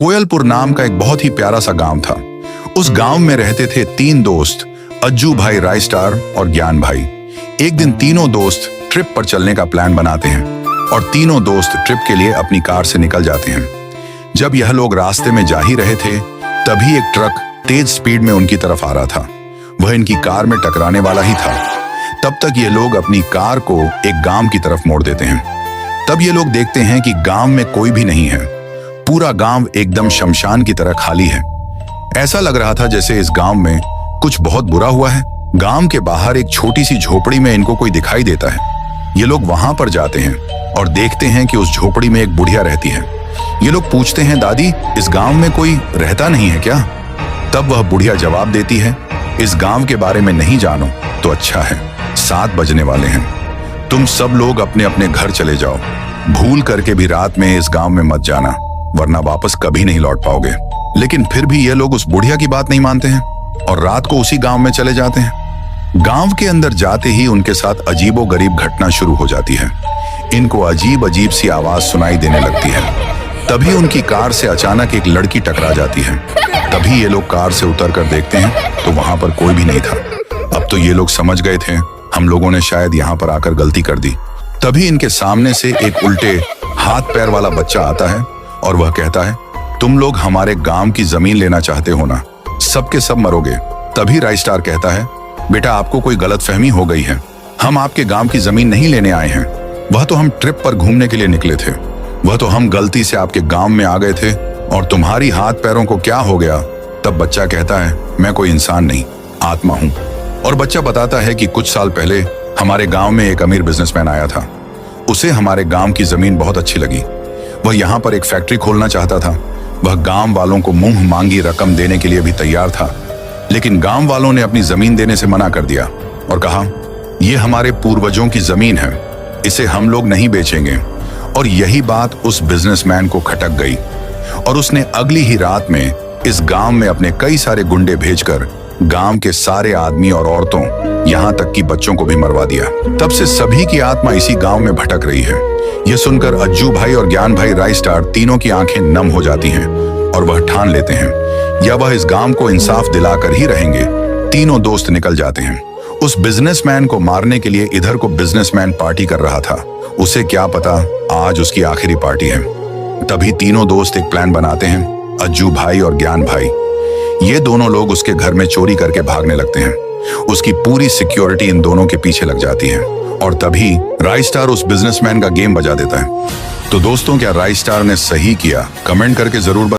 कोयलपुर नाम का एक बहुत ही प्यारा सा गांव था। उस गांव में रहते थे 3 दोस्त, अज्जू भाई, राय स्टार और ज्ञान भाई। एक दिन तीनों दोस्त ट्रिप पर चलने का प्लान बनाते हैं और तीनों दोस्त ट्रिप के लिए अपनी कार से निकल जाते हैं। जब यह लोग रास्ते में जा ही रहे थे, तभी एक ट्रक तेज स्पीड में उनकी तरफ आ रहा था। वह इनकी कार में टकराने वाला ही था। तब तक ये लोग अपनी कार को एक गांव की तरफ मोड़ देते हैं। तब ये लोग देखते हैं कि गांव में कोई भी नहीं है। पूरा गांव एकदम शमशान की तरह खाली है। ऐसा लग रहा था जैसे इस गांव में कुछ बहुत बुरा हुआ है। गांव के बाहर एक छोटी सी झोपड़ी में इनको कोई दिखाई देता है। ये लोग वहां पर जाते हैं और देखते हैं कि उस झोपड़ी में एक बुढ़िया रहती है। ये लोग पूछते हैं, दादी, इस गांव में कोई रहता नहीं है क्या? तब वह बुढ़िया जवाब देती है, इस गांव के बारे में नहीं जानो तो अच्छा है, 7 बजने वाले हैं। तुम सब लोग अपने अपने घर चले जाओ। भूल करके भी रात में इस गांव में मत जाना, वरना वापस कभी नहीं लौट पाओगे। लेकिन फिर भी ये लोग उस बुढ़िया की बात नहीं मानते हैं और रात को उसी गांव में चले जाते हैं। गांव के अंदर जाते ही उनके साथ अजीबोगरीब घटना शुरू हो जाती है। इनको अजीब अजीब सी आवाज सुनाई देने लगती है। तभी उनकी कार से अचानक एक लड़की टकरा जाती है। तभी ये लोग कार से उतर कर देखते हैं तो वहां पर कोई भी नहीं था। अब तो ये लोग समझ गए थे, हम लोगों ने शायद यहाँ पर आकर गलती कर दी। तभी इनके सामने से एक उल्टे हाथ पैर वाला बच्चा आता है और वह कहता है, तुम लोग हमारे गांव की जमीन लेना चाहते हो ना? सबके सब मरोगे। तभी राय स्टार कहता है, बेटा, आपको कोई गलतफहमी हो गई है। हम आपके गांव की जमीन नहीं लेने आए हैं। वह तो हम ट्रिप पर घूमने के लिए निकले थे। वह तो हम गलती से आपके गांव में आ गए थे और तुम्हारी हाथ पैरों को क्या हो गया? तब बच्चा कहता है, मैं कोई इंसान नहीं, आत्मा हूं। और बच्चा बताता है कि कुछ साल पहले हमारे गांव में एक अमीर बिजनेसमैन आया था। उसे हमारे गांव की जमीन बहुत अच्छी लगी। वह यहाँ पर एक फैक्ट्री खोलना चाहता था। वह गांव वालों को मुंह मांगी रकम देने के लिए भी तैयार था, लेकिन गांव वालों ने अपनी जमीन देने से मना कर दिया और कहा, यह हमारे पूर्वजों की जमीन है, इसे हम लोग नहीं बेचेंगे। और यही बात उस बिजनेसमैन को खटक गई और उसने अगली ही रात में इस गांव में अपने कई सारे गुंडे भेजकर गांव के सारे आदमी और औरतों, यहाँ तक कि बच्चों को भी मरवा दिया। तब से सभी की आत्मा इसी गांव में भटक रही है। यह सुनकर अज्जू भाई और ज्ञान भाई, राय स्टार, तीनों की आंखें नम हो जाती हैं और वह ठान लेते हैं या वह इस गांव को इंसाफ दिलाकर ही रहेंगे। तीनों दोस्त निकल जाते हैं। उस बिजनेसमैन को मारने के लिए इधर को बिजनेसमैन पार्टी कर रहा था। उसे क्या पता आज उसकी आखिरी पार्टी है। तभी तीनों दोस्त एक प्लान बनाते हैं, अज्जू भाई और ज्ञान भाई। ये दोनों लोग उसके घर में चोरी करके भागने लगते हैं। उसकी पूरी सिक्योरिटी इन दोनों के पीछे लग जाती है और तभी राय स्टार उस बिजनेसमैन का गेम बजा देता है। तो दोस्तों, क्या राय स्टार ने सही किया? कमेंट करके जरूर